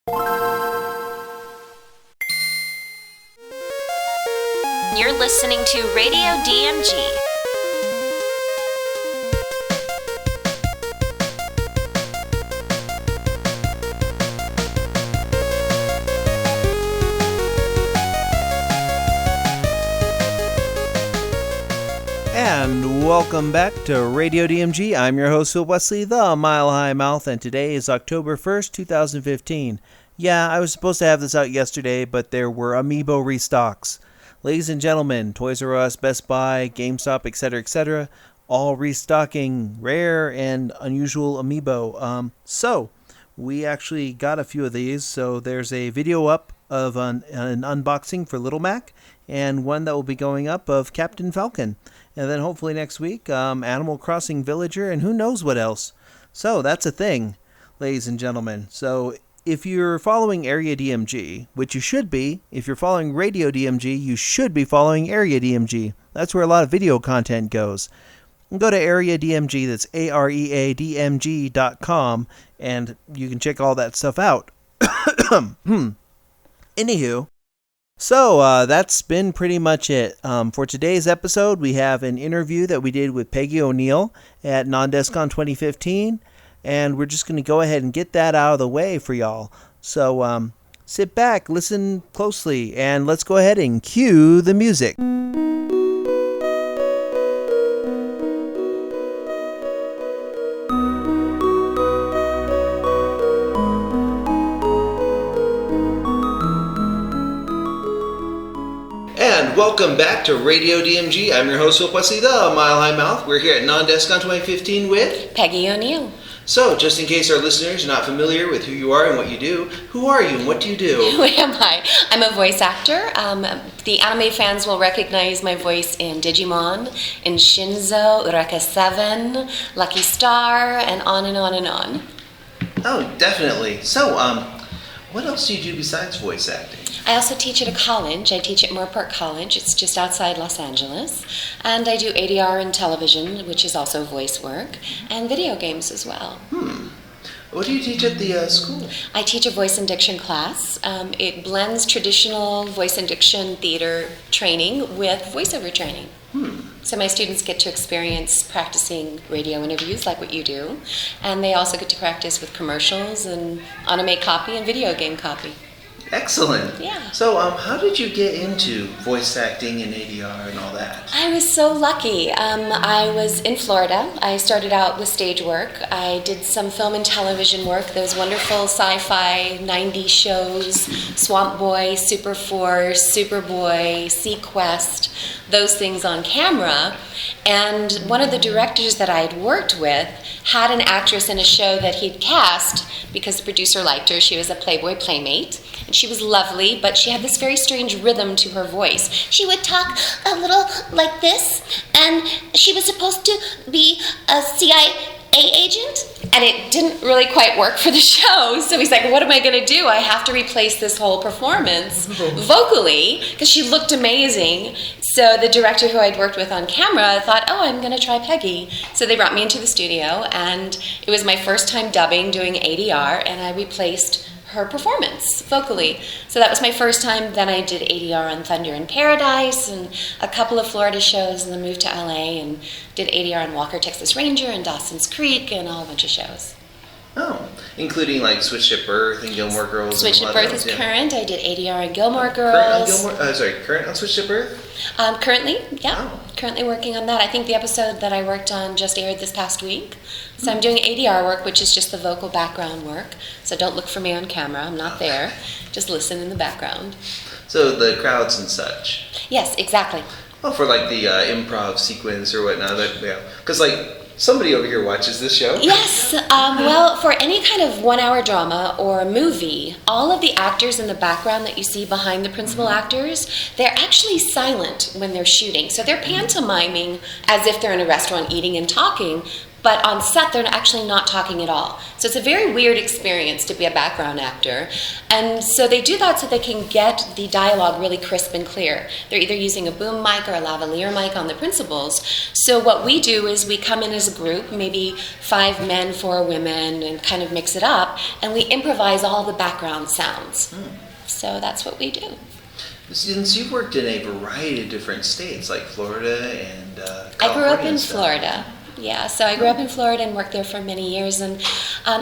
You're listening to Radio DMG. And welcome back to Radio DMG. I'm your host, Phil Wesley, the Mile High Mouth, and today is October 1st, 2015. Yeah, I was supposed to have this out yesterday, but there were Amiibo restocks. Ladies and gentlemen, Toys R Us, Best Buy, GameStop, etc., all restocking rare and unusual Amiibo. So, we actually got a few of these. So, there's a video up of an unboxing for Little Mac, and one that will be going up of Captain Falcon. And then hopefully next week, Animal Crossing Villager, and who knows what else. So, that's a thing, ladies and gentlemen. So, if you're following Area DMG, which you should be, if you're following Radio DMG, you should be following Area DMG. That's where a lot of video content goes. Go to Area DMG, that's areadmg.com, and you can check all that stuff out. Anywho, so that's been pretty much it. For today's episode, we have an interview that we did with Peggy O'Neill at Non-DesCon 2015. And we're just going to go ahead and get that out of the way for y'all. So sit back, listen closely, and let's go ahead and cue the music. And welcome back to Radio DMG. I'm your host, Phil Wesley, the Mile High Mouth. We're here at Non-DesCon 2015 with Peggy O'Neill. So, just in case our listeners are not familiar with who you are and what you do, who are you and what do you do? Who am I? I'm a voice actor. The anime fans will recognize my voice in Digimon, in Shinzo, Eureka 7, Lucky Star, and on and on and on. Oh, definitely. So, what else do you do besides voice acting? I also teach at a college. I teach at Moore Park College. It's just outside Los Angeles. And I do ADR in television, which is also voice work, and video games as well. What do you teach at the school? I teach a voice and diction class. It blends traditional voice and diction theater training with voiceover training. So my students get to experience practicing radio interviews like what you do, and they also get to practice with commercials and anime copy and video game copy. Excellent. Yeah. So, how did you get into voice acting and ADR and all that? I was so lucky. I was in Florida. I started out with stage work. I did some film and television work, those wonderful sci-fi 90s shows, Swamp Boy, Super Force, Superboy, Sequest, those things on camera. And one of the directors that I had worked with had an actress in a show that he'd cast because the producer liked her. She was a Playboy playmate. And she was lovely, but she had this very strange rhythm to her voice. She would talk a little like this, and she was supposed to be a CIA agent, and it didn't really quite work for the show. So he's like, what am I going to do? I have to replace this whole performance vocally, because she looked amazing. So the director who I'd worked with on camera thought, oh, I'm going to try Peggy. So they brought me into the studio, and it was my first time dubbing, doing ADR, and I replaced her performance vocally. So that was my first time. Then I did ADR on Thunder in Paradise and a couple of Florida shows, and then moved to LA and did ADR on Walker, Texas Ranger and Dawson's Creek and a whole bunch of shows. Oh, including like Switched at Birth and Gilmore Girls. Switched at Birth is current. I did ADR on Gilmore Girls. Current on Switched at Birth? Currently, yeah. Oh. Currently working on that. I think the episode that I worked on just aired this past week. So I'm doing ADR work, which is just the vocal background work. So don't look for me on camera. I'm not there. Just listen in the background. So the crowds and such. Yes, exactly. Well, for like the improv sequence or whatnot. Because like somebody over here watches this show. Yes. Well, for any kind of 1 hour drama or movie, all of the actors in the background that you see behind the principal actors, they're actually silent when they're shooting. So they're pantomiming as if they're in a restaurant eating and talking, but on set they're actually not talking at all. So it's a very weird experience to be a background actor. And so they do that so they can get the dialogue really crisp and clear. They're either using a boom mic or a lavalier mic on the principals. So what we do is we come in as a group, maybe 5 men, 4 women, and kind of mix it up, and we improvise all the background sounds. So that's what we do. Since you've worked in a variety of different states, like Florida and California. I grew up in Florida. Yeah, so I grew up in Florida and worked there for many years, and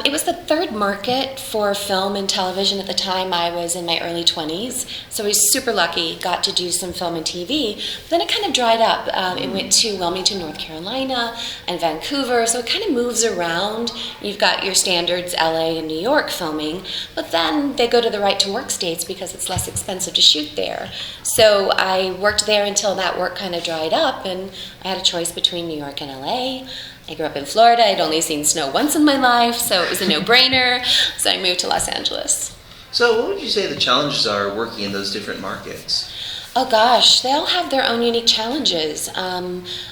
it was the third market for film and television at the time. I was in my early 20s, so I was super lucky, got to do some film and TV. But then it kind of dried up. It went to Wilmington, North Carolina, and Vancouver, so it kind of moves around. You've got your standards, LA and New York filming, but then they go to the right-to-work states because it's less expensive to shoot there. So I worked there until that work kind of dried up, and I had a choice between New York and LA. I grew up in Florida. I'd only seen snow once in my life, so it was a no-brainer. So I moved to Los Angeles. So what would you say the challenges are working in those different markets? Oh gosh, they all have their own unique challenges.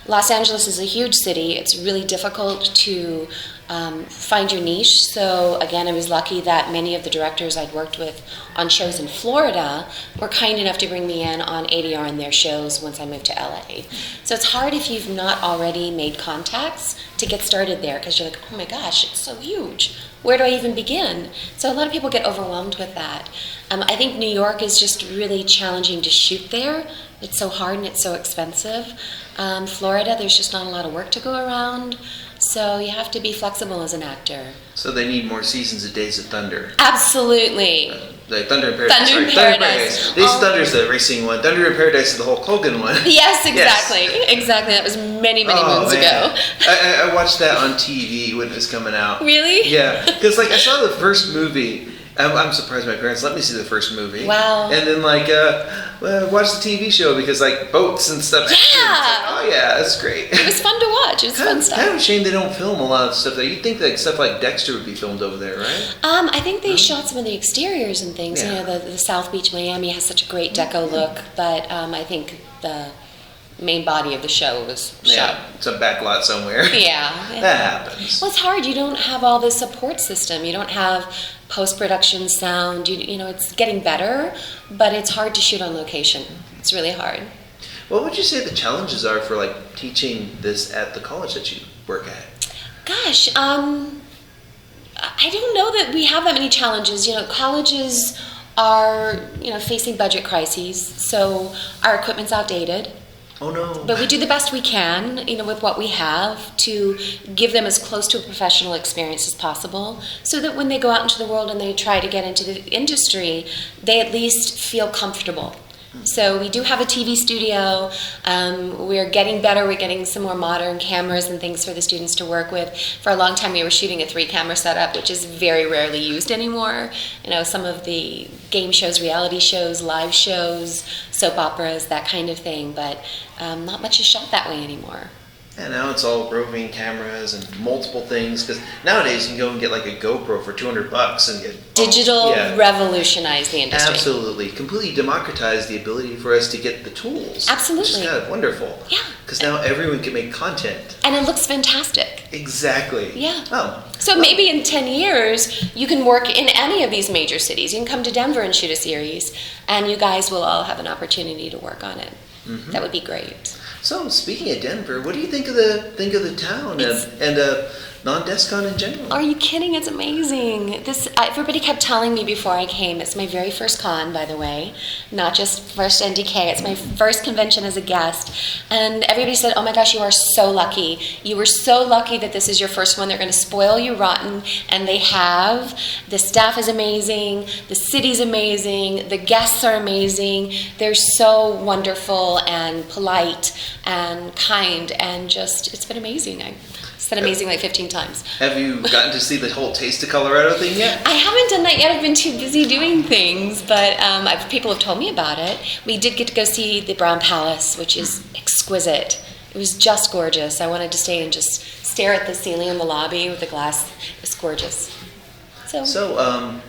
Los Angeles is a huge city. It's really difficult to find your niche. So again, I was lucky that many of the directors I'd worked with on shows in Florida were kind enough to bring me in on ADR in their shows once I moved to LA. So it's hard if you've not already made contacts to get started there, because you're like, oh my gosh, it's so huge. Where do I even begin? So a lot of people get overwhelmed with that. I think New York is just really challenging to shoot there. It's so hard and it's so expensive. Florida, there's just not a lot of work to go around. So you have to be flexible as an actor. So they need more seasons of Days of Thunder. Absolutely. Like Thunder in Paradise. Thunder in Paradise. Days of Thunder is the racing one. Thunder in Paradise is the Hulk Hogan one. Yes, exactly. Yes. Exactly. That was many moons ago. I watched that on TV when it was coming out. Really? Yeah. Because I saw the first movie. I'm surprised my parents let me see the first movie. Wow. And then watch the TV show because boats and stuff. Yeah. Oh yeah, that's great. It was fun to watch. It was fun stuff. Kind of a shame they don't film a lot of stuff there. You'd think that stuff like Dexter would be filmed over there, right? I think they shot some of the exteriors and things. Yeah. You know, the South Beach, Miami has such a great deco look, but I think the main body of the show was shot. It's a back lot somewhere. Yeah. That happens. Well, it's hard. You don't have all the support system. You don't have post-production sound. You know, it's getting better, but it's hard to shoot on location. It's really hard. What would you say the challenges are for teaching this at the college that you work at? Gosh, I don't know that we have that many challenges. You know, colleges are, facing budget crises, so our equipment's outdated. Oh no. But we do the best we can, with what we have to give them as close to a professional experience as possible so that when they go out into the world and they try to get into the industry, they at least feel comfortable. So we do have a TV studio. We're getting better. We're getting some more modern cameras and things for the students to work with. For a long time, we were shooting a 3-camera setup, which is very rarely used anymore. Some of the game shows, reality shows, live shows, soap operas, that kind of thing. But not much is shot that way anymore. And now it's all roving cameras and multiple things, because nowadays you can go and get a GoPro for $200 and get digital revolutionized the industry. Absolutely, completely democratized the ability for us to get the tools. Absolutely, which is kind of wonderful. Yeah, because now everyone can make content, and it looks fantastic. Exactly. Yeah. Oh. So maybe in 10 years you can work in any of these major cities. You can come to Denver and shoot a series, and you guys will all have an opportunity to work on it. Mm-hmm. That would be great. So, speaking of Denver, what do you think of the town and non-DESCON in general? Are you kidding? It's amazing. Everybody kept telling me before I came, it's my very first con, by the way, not just first NDK, it's my first convention as a guest, and everybody said, oh my gosh, you are so lucky. You were so lucky that this is your first one. They're going to spoil you rotten, and they have. The staff is amazing, the city's amazing, the guests are amazing. They're so wonderful and polite and kind, and just, it's been amazing. I said amazing 15 times. Have you gotten to see the whole Taste of Colorado thing yet? I haven't done that yet. I've been too busy doing things, but people have told me about it. We did get to go see the Brown Palace, which is exquisite. It was just gorgeous. I wanted to stay and just stare at the ceiling in the lobby with the glass. It was gorgeous. So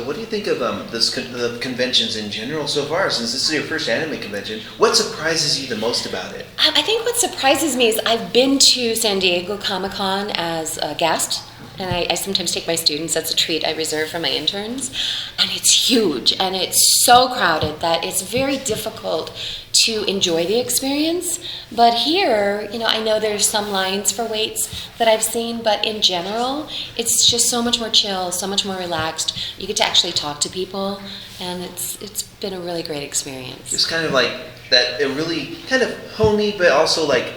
what do you think of the conventions in general so far? Since this is your first anime convention, what surprises you the most about it? I think what surprises me is I've been to San Diego Comic-Con as a guest, and I sometimes take my students. That's a treat I reserve for my interns. And it's huge, and it's so crowded that it's very difficult to enjoy the experience. But here, I know there's some lines for waits that I've seen, but in general, it's just so much more chill, so much more relaxed. You get to actually talk to people, and it's been a really great experience. It's kind of like that, a really kind of homey, but also like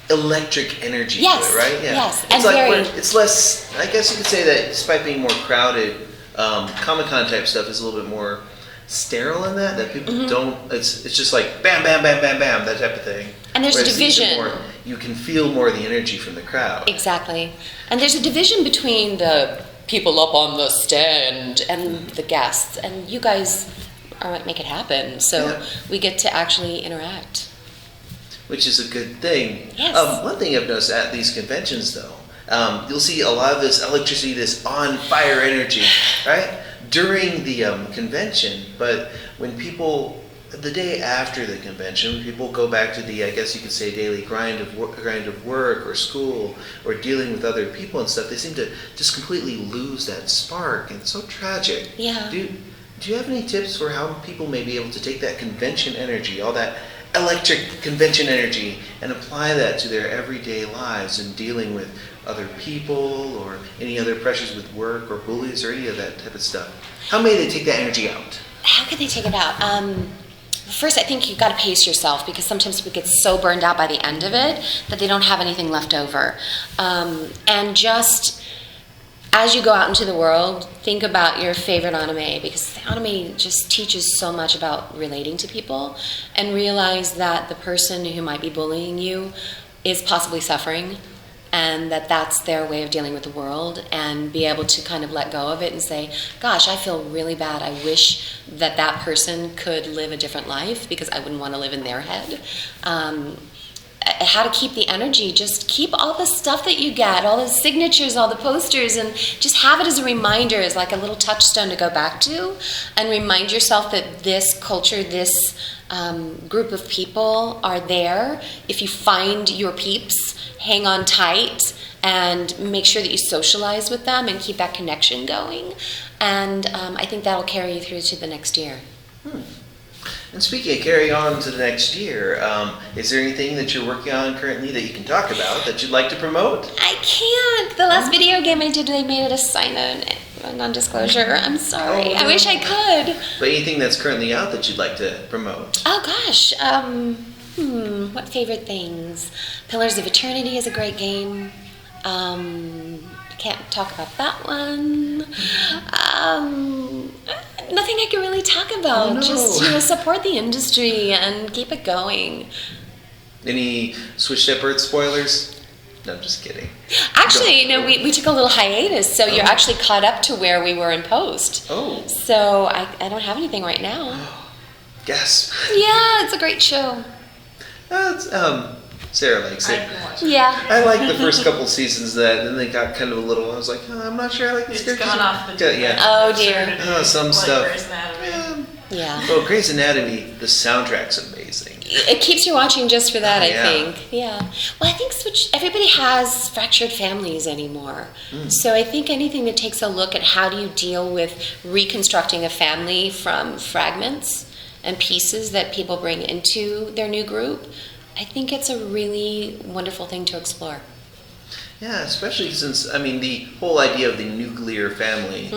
electric energy to it, right? Yeah. Yes, it's it's less, I guess you could say that despite being more crowded, Comic-Con type stuff is a little bit more sterile in that people don't, it's just like bam, bam, bam, bam, bam, that type of thing. And there's a division. You can feel more of the energy from the crowd. Exactly. And there's a division between the people up on the stand and the guests, and you guys are what make it happen, so we get to actually interact. Which is a good thing. Yes. One thing I've noticed at these conventions, though, you'll see a lot of this electricity, this on-fire energy, right, during the convention. But when people, the day after the convention, when people go back to the, I guess you could say, daily grind of work or school or dealing with other people and stuff, they seem to just completely lose that spark, and it's so tragic. Yeah. Do you have any tips for how people may be able to take that convention energy, all that electric convention energy, and apply that to their everyday lives and dealing with other people or any other pressures with work or bullies or any of that type of stuff? How may they take that energy out? How can they take it out? First, I think you've got to pace yourself, because sometimes people get so burned out by the end of it that they don't have anything left over. And just as you go out into the world, think about your favorite anime, because the anime just teaches so much about relating to people, and realize that the person who might be bullying you is possibly suffering, and that's their way of dealing with the world, and be able to kind of let go of it and say, gosh, I feel really bad. I wish that person could live a different life, because I wouldn't want to live in their head. How to keep the energy, just keep all the stuff that you get, all the signatures, all the posters, and just have it as a reminder, as like a little touchstone to go back to, and remind yourself that this culture, this group of people are there. If you find your peeps, hang on tight and make sure that you socialize with them and keep that connection going. And I think that'll carry you through to the next year. And speaking of carry on to the next year, is there anything that you're working on currently that you can talk about that you'd like to promote? I can't. The last video game I did, they made it a sign-on, non-disclosure. I'm sorry. I wish I could. But anything that's currently out that you'd like to promote? Oh gosh. What favorite things? Pillars of Eternity is a great game. Can't talk about that one. Nothing I can really talk about. Oh, no. Just support the industry and keep it going. Any Switched at Birth spoilers? No, I'm just kidding. Actually, we took a little hiatus, so you're actually caught up to where we were in post. Oh. So I don't have anything right now. Gasp. Yeah, it's a great show. Sarah likes it. Yeah. I like the first couple seasons of that, and then they got kind of a little, I was like, I'm not sure I like this character. It's gone off the deep end. Oh, dear. Some stuff. Grey's Anatomy. Yeah. Well, Grey's Anatomy, the soundtrack's amazing. It keeps you watching just for that, Yeah. I think. Yeah. Well, I think everybody has fractured families anymore. So I think anything that takes a look at how do you deal with reconstructing a family from fragments and pieces that people bring into their new group, I think it's a really wonderful thing to explore. Yeah, especially since, the whole idea of the nuclear family,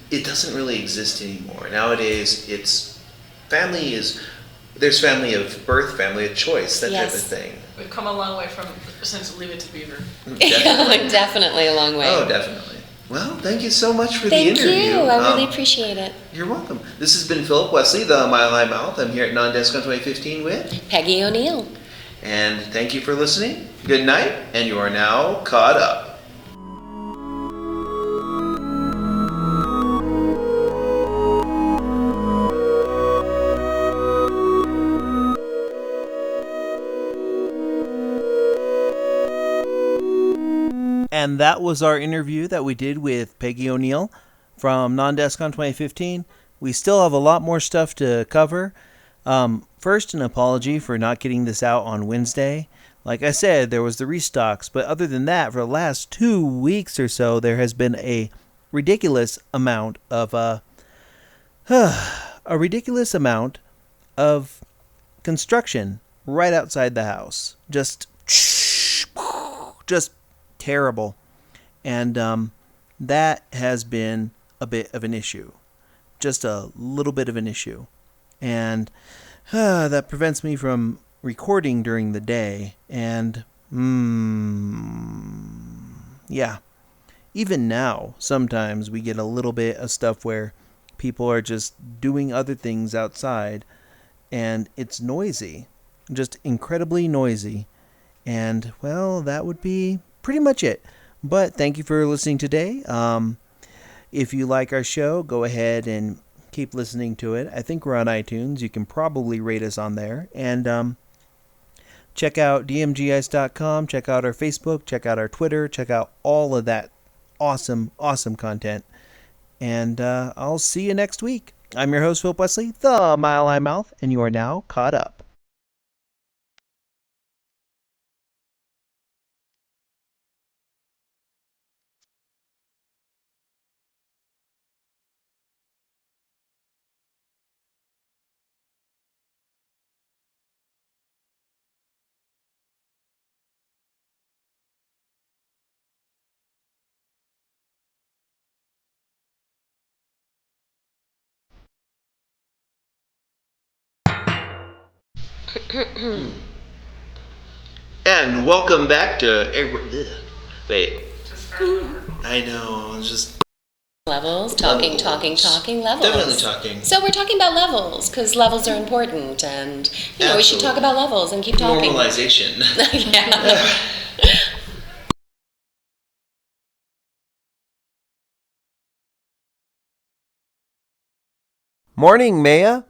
it doesn't really exist anymore. Nowadays, there's family of birth, family of choice, that type of thing. We've come a long way since Leave It to Beaver. Definitely a long way. Oh, definitely. Well, thank you so much for the interview. Thank you. I really appreciate it. You're welcome. This has been Philip Wesley, the Mile High Mouth. I'm here at Non-Descon 2015 with Peggy O'Neill. And thank you for listening. Good night, and you are now caught up. And that was our interview that we did with Peggy O'Neill from Non-DESCON 2015. We still have a lot more stuff to cover. First, an apology for not getting this out on Wednesday. Like I said, there was the restocks, but other than that, for the last 2 weeks or so, there has been a ridiculous amount of construction right outside the house. Just terrible. And that has been a bit of an issue. Just a little bit of an issue. And that prevents me from recording during the day. And, yeah. Even now, sometimes we get a little bit of stuff where people are just doing other things outside. And it's noisy. Just incredibly noisy. And, well, that would be pretty much it. But thank you for listening today. If you like our show, go ahead and keep listening to it. I think we're on iTunes. You can probably rate us on there. And check out dmgice.com. Check out our Facebook. Check out our Twitter. Check out all of that awesome, awesome content. And I'll see you next week. I'm your host, Philip Wesley, the Mile High Mouth, and you are now caught up. And welcome back to... Wait. I know, it's just... Levels, talking, levels. Definitely talking. So we're talking about levels, because levels are important, and, we should talk about levels and keep talking. Normalization. Yeah. Morning, Maya.